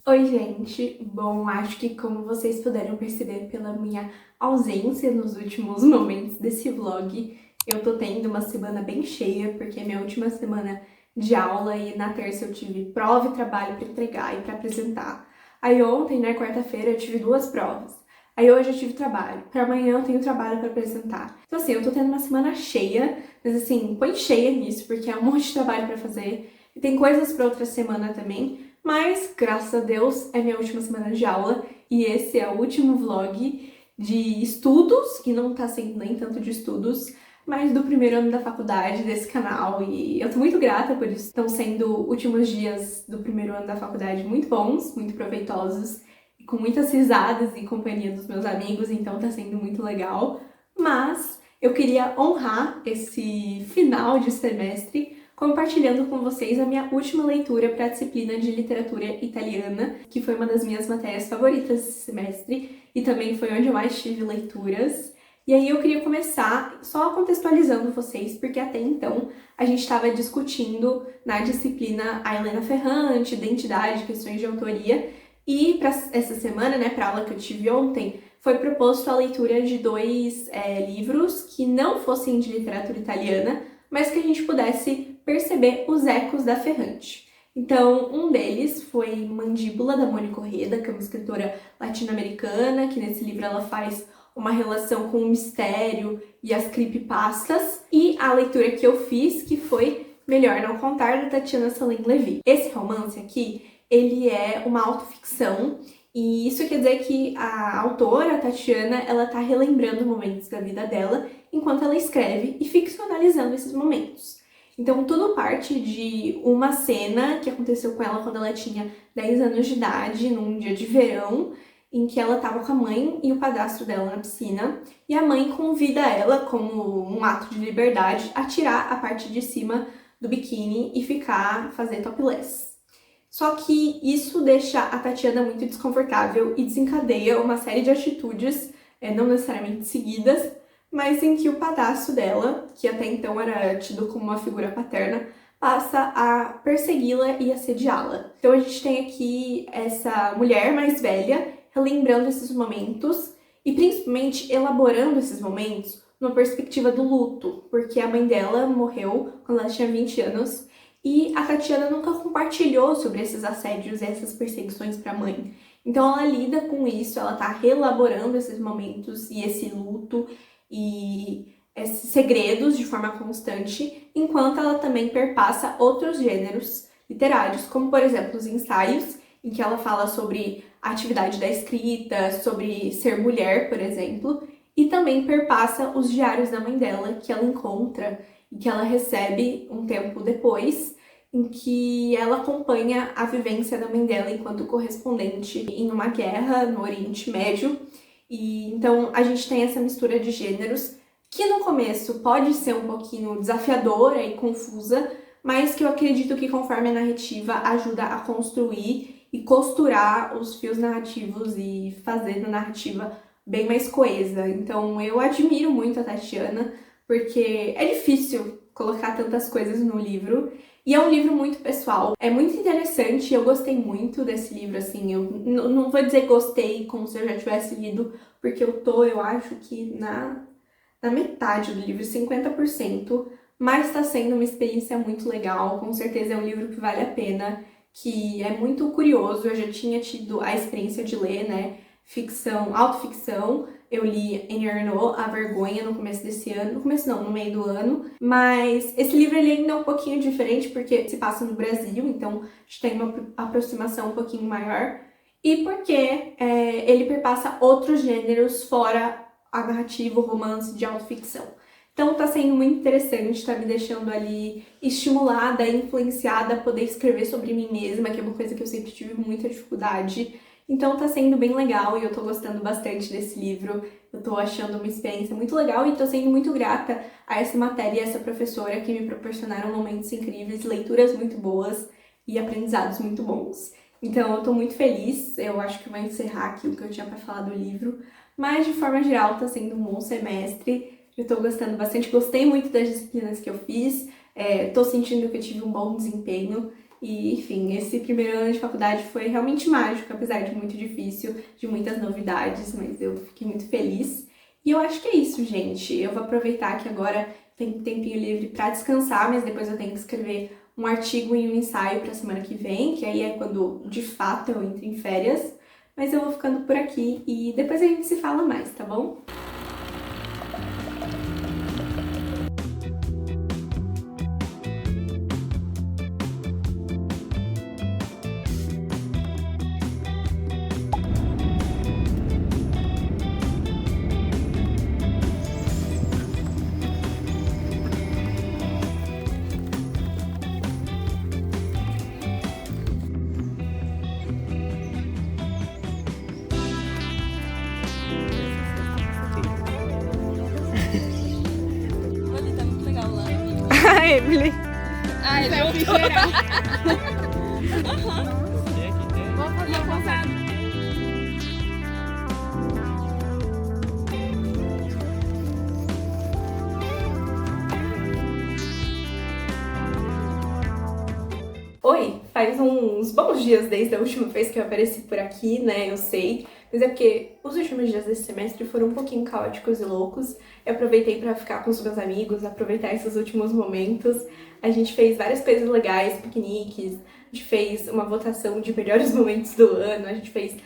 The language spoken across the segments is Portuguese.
Oi, gente! Bom, acho que como vocês puderam perceber pela minha ausência nos últimos momentos desse vlog, eu tô tendo uma semana bem cheia, porque é minha última semana de aula e na terça eu tive prova e trabalho pra entregar e pra apresentar. Aí ontem, né, quarta-feira, eu tive duas provas. Aí hoje eu tive trabalho. Pra amanhã eu tenho trabalho pra apresentar. Então assim, eu tô tendo uma semana cheia, mas assim, põe cheia nisso, porque é um monte de trabalho pra fazer. E tem coisas pra outra semana também. Mas, graças a Deus, é minha última semana de aula e esse é o último vlog de estudos, que não tá sendo nem tanto de estudos, mas do primeiro ano da faculdade desse canal e eu tô muito grata por isso. Estão sendo últimos dias do primeiro ano da faculdade muito bons, muito proveitosos, e com muitas risadas e companhia dos meus amigos, então tá sendo muito legal. Mas eu queria honrar esse final de semestre compartilhando com vocês a minha última leitura para a disciplina de literatura italiana, que foi uma das minhas matérias favoritas esse semestre e também foi onde eu mais tive leituras. E aí eu queria começar só contextualizando vocês, porque até então a gente estava discutindo na disciplina a Helena Ferrante, identidade, questões de autoria, e para essa semana, né, para a aula que eu tive ontem, foi proposto a leitura de dois livros que não fossem de literatura italiana, mas que a gente pudesse perceber os ecos da Ferrante. Então, um deles foi Mandíbula, da Mônica Orreda, que é uma escritora latino-americana, que nesse livro ela faz uma relação com o mistério e as creepypastas, e a leitura que eu fiz, que foi Melhor Não Contar, da Tatiana Salim Levy. Esse romance aqui, ele é uma autoficção, e isso quer dizer que a autora, a Tatiana, ela tá relembrando momentos da vida dela enquanto ela escreve e ficcionalizando esses momentos. Então, tudo parte de uma cena que aconteceu com ela quando ela tinha 10 anos de idade, num dia de verão, em que ela estava com a mãe e o padrasto dela na piscina, e a mãe convida ela, como um ato de liberdade, a tirar a parte de cima do biquíni e fazer topless. Só que isso deixa a Tatiana muito desconfortável e desencadeia uma série de atitudes, não necessariamente seguidas, mas em que o padrasto dela, que até então era tido como uma figura paterna, passa a persegui-la e assediá-la. Então a gente tem aqui essa mulher mais velha relembrando esses momentos e principalmente elaborando esses momentos numa perspectiva do luto, porque a mãe dela morreu quando ela tinha 20 anos e a Tatiana nunca compartilhou sobre esses assédios e essas perseguições para a mãe. Então ela lida com isso, ela tá reelaborando esses momentos e esse luto e esses segredos de forma constante, enquanto ela também perpassa outros gêneros literários, como por exemplo os ensaios, em que ela fala sobre a atividade da escrita, sobre ser mulher, por exemplo, e também perpassa os diários da mãe dela, que ela encontra e que ela recebe um tempo depois, em que ela acompanha a vivência da mãe dela enquanto correspondente em uma guerra no Oriente Médio. E então a gente tem essa mistura de gêneros que no começo pode ser um pouquinho desafiadora e confusa, mas que eu acredito que conforme a narrativa ajuda a construir e costurar os fios narrativos e fazer da narrativa bem mais coesa. Então eu admiro muito a Tatiana, porque é difícil colocar tantas coisas no livro, e é um livro muito pessoal. É muito interessante, eu gostei muito desse livro, assim, eu não vou dizer gostei como se eu já tivesse lido, porque eu acho que na metade do livro, 50%, mas tá sendo uma experiência muito legal, com certeza é um livro que vale a pena, que é muito curioso, eu já tinha tido a experiência de ler, né, ficção, autoficção. Eu li Annie Ernaux, A Vergonha, no começo desse ano. No começo não, no meio do ano. Mas esse livro ele ainda é um pouquinho diferente porque se passa no Brasil, então a gente tem uma aproximação um pouquinho maior. E porque ele perpassa outros gêneros fora a narrativa, o romance de autoficção. Então tá sendo muito interessante, tá me deixando ali estimulada, influenciada a poder escrever sobre mim mesma, que é uma coisa que eu sempre tive muita dificuldade. Então tá sendo bem legal e eu tô gostando bastante desse livro. Eu tô achando uma experiência muito legal e tô sendo muito grata a essa matéria e a essa professora que me proporcionaram momentos incríveis, leituras muito boas e aprendizados muito bons. Então eu tô muito feliz, eu acho que vou encerrar aqui o que eu tinha pra falar do livro, mas de forma geral tá sendo um bom semestre, eu tô gostando bastante, gostei muito das disciplinas que eu fiz, tô sentindo que eu tive um bom desempenho, E, enfim, esse primeiro ano de faculdade foi realmente mágico, apesar de muito difícil, de muitas novidades, mas eu fiquei muito feliz. E eu acho que é isso, gente. Eu vou aproveitar que agora tem um tempinho livre para descansar, mas depois eu tenho que escrever um artigo e um ensaio para semana que vem, que aí é quando de fato eu entro em férias. Mas eu vou ficando por aqui e depois a gente se fala mais, tá bom? Ali tá muito legal lá. A Emily. Ah, ele voltou. Vamos fazer uma passada. Oi, faz uns bons dias desde a última vez que eu apareci por aqui, né? Eu sei, mas é porque os últimos dias desse semestre foram um pouquinho caóticos e loucos. Eu aproveitei pra ficar com os meus amigos, aproveitar esses últimos momentos. A gente fez várias coisas legais, piqueniques, a gente fez uma votação de melhores momentos do ano, a gente fez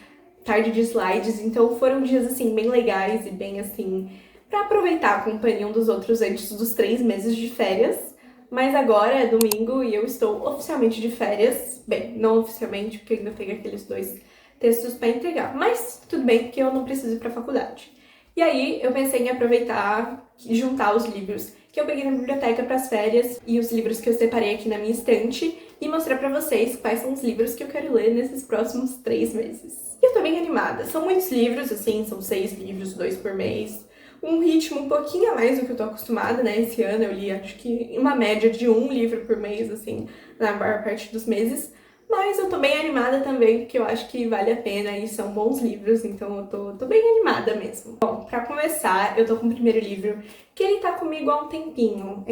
tarde de slides, então foram dias assim bem legais e bem assim pra aproveitar a companhia um dos outros antes dos 3 meses de férias. Mas agora é domingo e eu estou oficialmente de férias. Bem, não oficialmente, porque ainda tenho aqueles 2 textos para entregar. Mas tudo bem, porque eu não preciso ir para a faculdade. E aí eu pensei em aproveitar e juntar os livros que eu peguei na biblioteca para as férias e os livros que eu separei aqui na minha estante e mostrar para vocês quais são os livros que eu quero ler nesses próximos 3 meses. E eu tô bem animada. São muitos livros, assim, são 6 livros, 2 por mês. Um ritmo um pouquinho a mais do que eu tô acostumada, né? Esse ano eu li, acho que uma média de 1 livro por mês, assim, na maior parte dos meses. Mas eu tô bem animada também, porque eu acho que vale a pena e são bons livros, então eu tô bem animada mesmo. Bom, pra começar, eu tô com o primeiro livro, que ele tá comigo há um tempinho.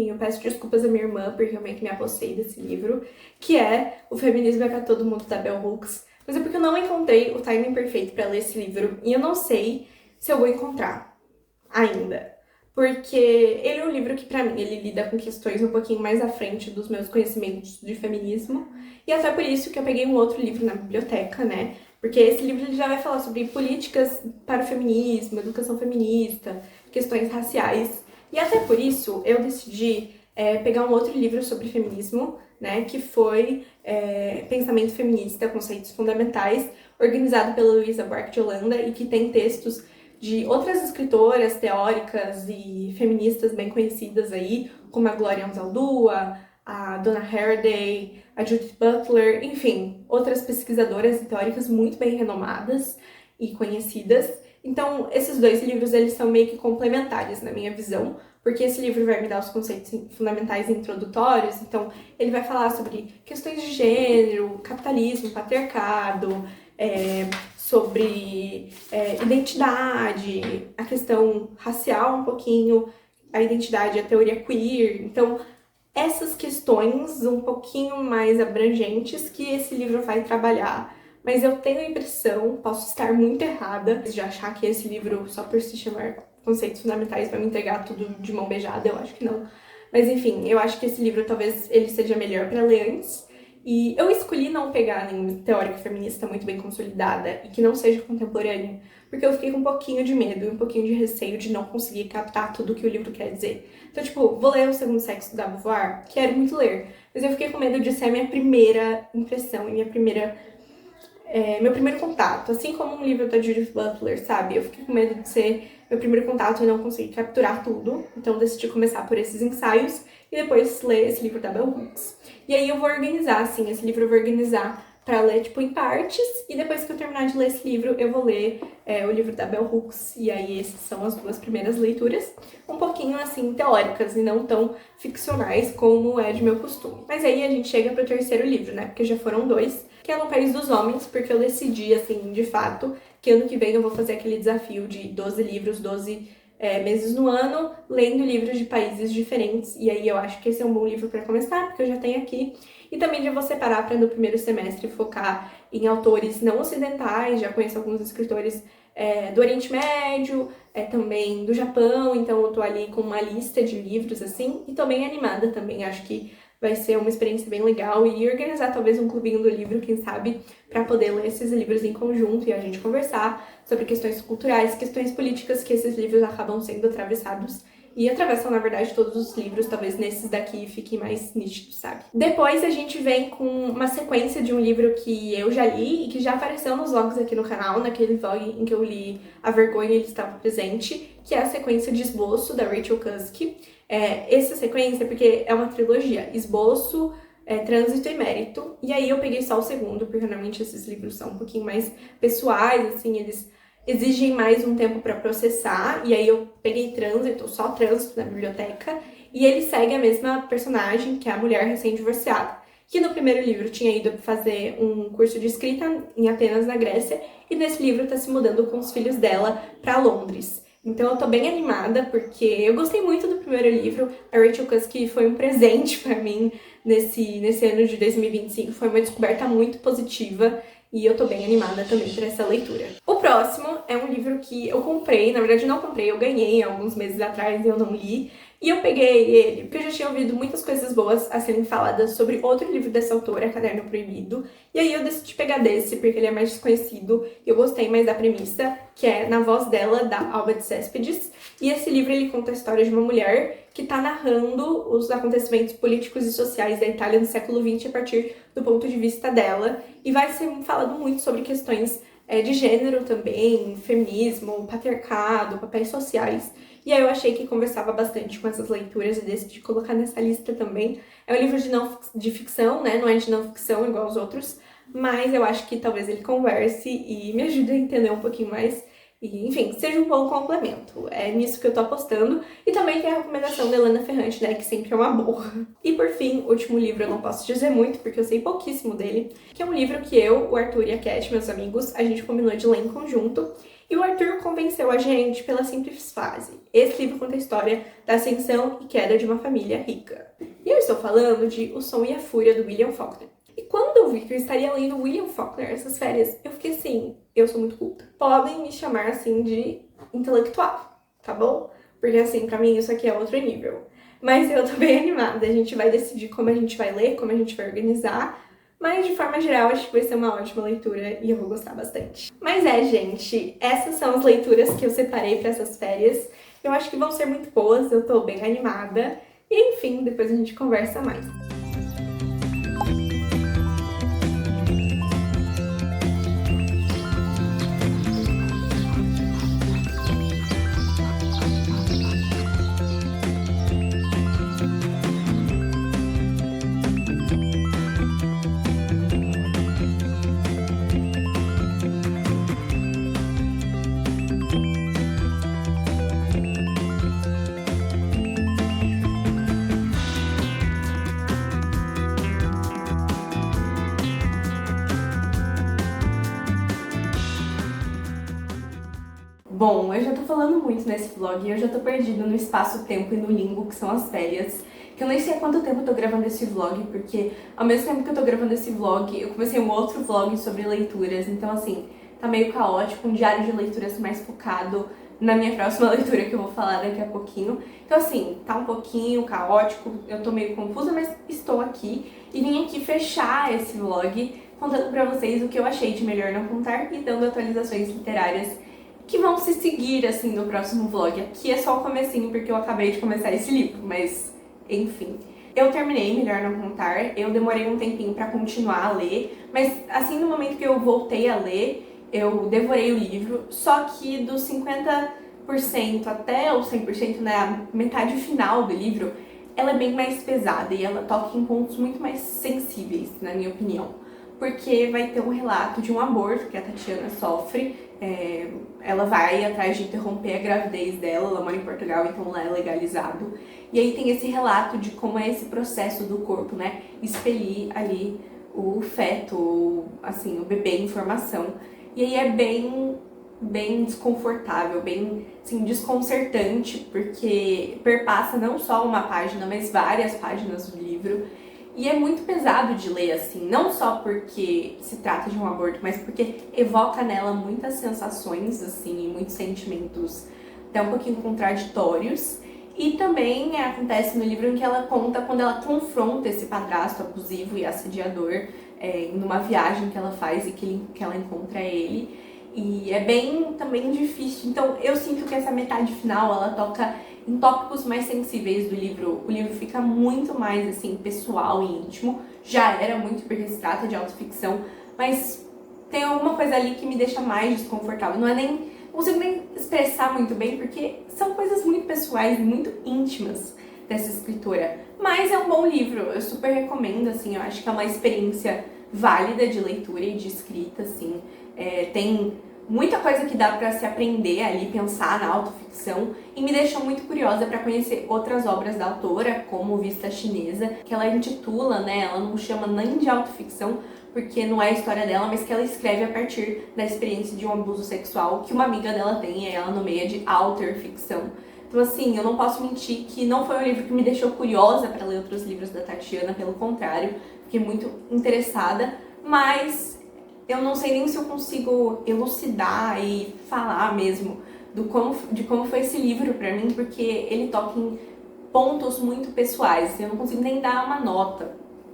Eu peço desculpas à minha irmã, porque eu meio que me apossei desse livro, que é O Feminismo é pra Todo Mundo, da Bell Hooks. Mas é porque eu não encontrei o timing perfeito pra ler esse livro, e eu não sei se eu vou encontrar ainda. Porque ele é um livro que, pra mim, ele lida com questões um pouquinho mais à frente dos meus conhecimentos de feminismo. E até por isso que eu peguei um outro livro na biblioteca, né? Porque esse livro ele já vai falar sobre políticas para o feminismo, educação feminista, questões raciais. E até por isso eu decidi pegar um outro livro sobre feminismo, né? Que foi Pensamento Feminista, Conceitos Fundamentais, organizado pela Luísa Buarque de Holanda e que tem textos de outras escritoras teóricas e feministas bem conhecidas aí, como a Gloria Anzaldúa, a Donna Haraday, a Judith Butler, enfim, outras pesquisadoras e teóricas muito bem renomadas e conhecidas. Então, esses 2 livros, eles são meio que complementares na minha visão, porque esse livro vai me dar os conceitos fundamentais e introdutórios, então ele vai falar sobre questões de gênero, capitalismo, patriarcado, sobre identidade, a questão racial um pouquinho, a identidade, a teoria queer. Então, essas questões um pouquinho mais abrangentes que esse livro vai trabalhar. Mas eu tenho a impressão, posso estar muito errada, de achar que esse livro, só por se chamar Conceitos Fundamentais, vai me entregar tudo de mão beijada, eu acho que não. Mas enfim, eu acho que esse livro talvez ele seja melhor para ler antes. E eu escolhi não pegar nenhuma teórica feminista muito bem consolidada e que não seja contemporânea, porque eu fiquei com um pouquinho de medo e um pouquinho de receio de não conseguir captar tudo que o livro quer dizer. Então, tipo, vou ler O Segundo Sexo da Beauvoir, quero muito ler, mas eu fiquei com medo de ser a minha primeira impressão e meu primeiro contato, assim como um livro da Judith Butler, sabe? Eu fiquei com medo de ser meu primeiro contato e não conseguir capturar tudo, então decidi começar por esses ensaios e depois ler esse livro da Bell Hooks. E aí eu vou organizar, assim, esse livro eu vou organizar pra ler, tipo, em partes, e depois que eu terminar de ler esse livro, eu vou ler o livro da Bell Hooks, e aí essas são as 2 primeiras leituras, um pouquinho, assim, teóricas e não tão ficcionais como é de meu costume. Mas aí a gente chega pro terceiro livro, né, porque já foram 2, que é No País dos Homens, porque eu decidi, assim, de fato, que ano que vem eu vou fazer aquele desafio de 12 livros, 12 meses no ano, lendo livros de países diferentes. E aí eu acho que esse é um bom livro para começar, porque eu já tenho aqui. E também já vou separar para no primeiro semestre focar em autores não ocidentais, já conheço alguns escritores do Oriente Médio, também do Japão, então eu tô ali com uma lista de livros, assim, e tô bem animada também, acho que vai ser uma experiência bem legal e organizar talvez um clubinho do livro, quem sabe, para poder ler esses livros em conjunto e a gente conversar sobre questões culturais, questões políticas que esses livros acabam sendo atravessados e atravessam, na verdade, todos os livros, talvez nesses daqui fiquem mais nítidos, sabe? Depois a gente vem com uma sequência de um livro que eu já li e que já apareceu nos vlogs aqui no canal, naquele vlog em que eu li A Vergonha Ele Estava Presente, que é a sequência de Esboço, da Rachel Cusk. Essa sequência, porque é uma trilogia, Esboço, Trânsito e Mérito, e aí eu peguei só o segundo, porque normalmente esses livros são um pouquinho mais pessoais, assim, eles exigem mais um tempo para processar, e aí eu peguei Trânsito, só Trânsito na biblioteca, e ele segue a mesma personagem, que é a mulher recém-divorciada, que no primeiro livro tinha ido fazer um curso de escrita em Atenas, na Grécia, e nesse livro tá se mudando com os filhos dela para Londres. Então eu tô bem animada, porque eu gostei muito do primeiro livro. A Rachel Cusk foi um presente pra mim nesse ano de 2025. Foi uma descoberta muito positiva e eu tô bem animada também por essa leitura. O próximo é um livro que eu comprei, na verdade não comprei, eu ganhei alguns meses atrás e eu não li. E eu peguei ele porque eu já tinha ouvido muitas coisas boas a serem faladas sobre outro livro dessa autora, Caderno Proibido. E aí eu decidi pegar desse porque ele é mais desconhecido e eu gostei mais da premissa, que é Na Voz Dela, da Alba de Céspedes. E esse livro ele conta a história de uma mulher que está narrando os acontecimentos políticos e sociais da Itália no século XX a partir do ponto de vista dela. E vai ser falado muito sobre questões de gênero também, feminismo, patriarcado, papéis sociais. E aí eu achei que conversava bastante com essas leituras e decidi colocar nessa lista também. É um livro de ficção, né? Não é de não ficção igual aos outros, mas eu acho que talvez ele converse e me ajude a entender um pouquinho mais. E, enfim, seja um bom complemento. É nisso que eu tô apostando. E também tem a recomendação da Helena Ferrante, né? Que sempre é uma boa. E por fim, o último livro eu não posso dizer muito, porque eu sei pouquíssimo dele. Que é um livro que eu, o Arthur e a Cat, meus amigos, a gente combinou de ler em conjunto. E o Arthur convenceu a gente pela simples frase. Esse livro conta a história da ascensão e queda de uma família rica. E eu estou falando de O Som e a Fúria, do William Faulkner. E quando eu vi que eu estaria lendo William Faulkner essas férias, eu fiquei assim, eu sou muito culta. Podem me chamar assim de intelectual, tá bom? Porque assim, pra mim isso aqui é outro nível. Mas eu tô bem animada, a gente vai decidir como a gente vai ler, como a gente vai organizar. Mas, de forma geral, acho que vai ser uma ótima leitura e eu vou gostar bastante. Mas gente, essas são as leituras que eu separei para essas férias. Eu acho que vão ser muito boas, eu tô bem animada. E, enfim, depois a gente conversa mais. Bom, eu já tô falando muito nesse vlog e eu já tô perdida no espaço-tempo e no limbo, que são as férias. Que eu nem sei há quanto tempo eu tô gravando esse vlog, porque ao mesmo tempo que eu tô gravando esse vlog, eu comecei um outro vlog sobre leituras. Então, assim, tá meio caótico, um diário de leituras mais focado na minha próxima leitura, que eu vou falar daqui a pouquinho. Então, assim, tá um pouquinho caótico, eu tô meio confusa, mas estou aqui. E vim aqui fechar esse vlog contando pra vocês o que eu achei de Melhor Não Contar e dando atualizações literárias que vão se seguir, assim, no próximo vlog. Aqui é só o comecinho, porque eu acabei de começar esse livro, mas, enfim. Eu terminei Melhor Não Contar, eu demorei um tempinho pra continuar a ler, mas, assim, no momento que eu voltei a ler, eu devorei o livro, só que dos 50% até os 100%, né, a metade final do livro, ela é bem mais pesada e ela toca em pontos muito mais sensíveis, na minha opinião. Porque vai ter um relato de um aborto que a Tatiana sofre. Ela vai atrás de interromper a gravidez dela, ela mora em Portugal, então lá é legalizado. E aí tem esse relato de como é esse processo do corpo, né? Expelir ali o feto, assim, o bebê em formação. E aí é bem bem desconfortável, bem assim, desconcertante, porque perpassa não só uma página, mas várias páginas do livro. E é muito pesado de ler, assim, não só porque se trata de um aborto, mas porque evoca nela muitas sensações, assim, e muitos sentimentos até um pouquinho contraditórios. E também acontece no livro em que ela conta quando ela confronta esse padrasto abusivo e assediador numa viagem que ela faz e que ela encontra ele. E é bem também difícil. Então eu sinto que essa metade final ela toca em tópicos mais sensíveis do livro. O livro fica muito mais assim pessoal e íntimo. Já era muito porque se trata de autoficção, mas tem alguma coisa ali que me deixa mais desconfortável. Não consigo nem expressar muito bem porque são coisas muito pessoais e muito íntimas dessa escritora. Mas é um bom livro, eu super recomendo, assim, eu acho que é uma experiência válida de leitura e de escrita, assim. Tem muita coisa que dá pra se aprender ali, pensar na autoficção, e me deixou muito curiosa para conhecer outras obras da autora, como Vista Chinesa, que ela intitula, né, ela não chama nem de autoficção, porque não é a história dela, mas que ela escreve a partir da experiência de um abuso sexual que uma amiga dela tem, e ela nomeia de alterficção. Então, assim, eu não posso mentir que não foi um livro que me deixou curiosa para ler outros livros da Tatiana, pelo contrário, fiquei muito interessada, mas eu não sei nem se eu consigo elucidar e falar mesmo de como foi esse livro para mim, porque ele toca em pontos muito pessoais, eu não consigo nem dar uma nota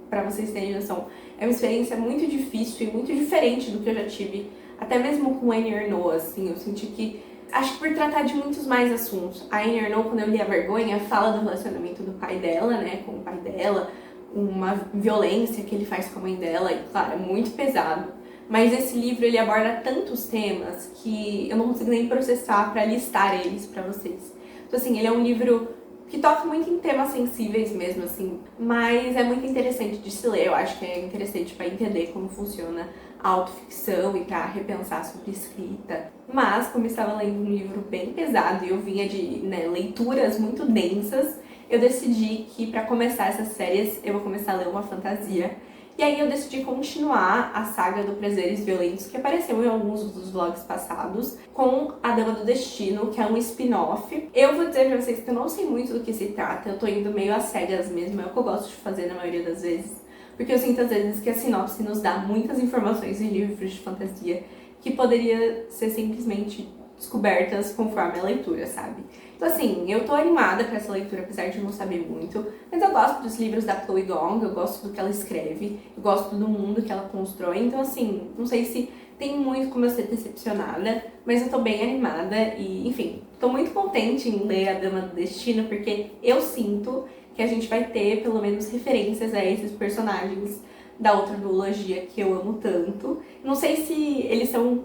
para vocês terem noção. É uma experiência muito difícil e muito diferente do que eu já tive, até mesmo com Annie Ernaux, assim, eu senti que acho que por tratar de muitos mais assuntos. A Annie Ernaux, quando eu li A Vergonha, fala do relacionamento do pai dela, né, com o pai dela, uma violência que ele faz com a mãe dela, e claro, é muito pesado. Mas esse livro, ele aborda tantos temas que eu não consigo nem processar para listar eles para vocês. Então, assim, ele é um livro que toca muito em temas sensíveis mesmo, assim, mas é muito interessante de se ler. Eu acho que é interessante para entender como funciona a autoficção e para repensar sobre escrita. Mas, como eu estava lendo um livro bem pesado e eu vinha de leituras muito densas, eu decidi que para começar essas férias eu vou começar a ler uma fantasia. E aí eu decidi continuar a saga do Prazeres Violentos, que apareceu em alguns dos vlogs passados, com A Dama do Destino, que é um spin-off. Eu vou dizer pra vocês que eu não sei muito do que se trata, eu tô indo meio às cegas mesmo, é o que eu gosto de fazer na maioria das vezes. Porque eu sinto às vezes que a sinopse nos dá muitas informações em livros de fantasia que poderia ser simplesmente descobertas conforme a leitura, sabe? Então assim, eu tô animada pra essa leitura, apesar de não saber muito, mas eu gosto dos livros da Chloe Gong, eu gosto do que ela escreve, eu gosto do mundo que ela constrói, então assim, não sei se tem muito como eu ser decepcionada, mas eu tô bem animada e, enfim, tô muito contente em ler A Dama do Destino, porque eu sinto que a gente vai ter, pelo menos, referências a esses personagens da outra duologia que eu amo tanto. Não sei se eles são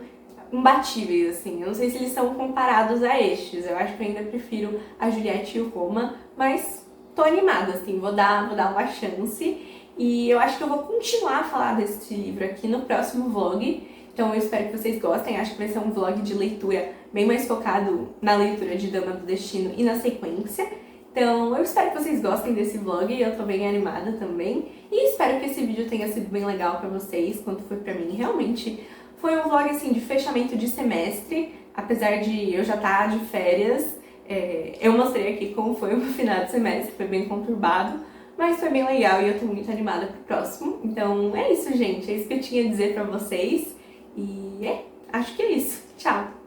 imbatíveis, assim. Eu não sei se eles são comparados a estes. Eu acho que eu ainda prefiro a Juliette e o Roma, mas tô animada, assim, vou dar uma chance. E eu acho que eu vou continuar a falar desse livro aqui no próximo vlog. Então eu espero que vocês gostem. Acho que vai ser um vlog de leitura bem mais focado na leitura de Dama do Destino e na sequência. Então eu espero que vocês gostem desse vlog. Eu tô bem animada também. E espero que esse vídeo tenha sido bem legal pra vocês, quanto foi pra mim. Realmente foi um vlog, assim, de fechamento de semestre, apesar de eu já estar de férias. Eu mostrei aqui como foi o meu final de semestre, foi bem conturbado, mas foi bem legal e eu tô muito animada pro próximo. Então é isso, gente, é isso que eu tinha a dizer pra vocês. E acho que é isso. Tchau!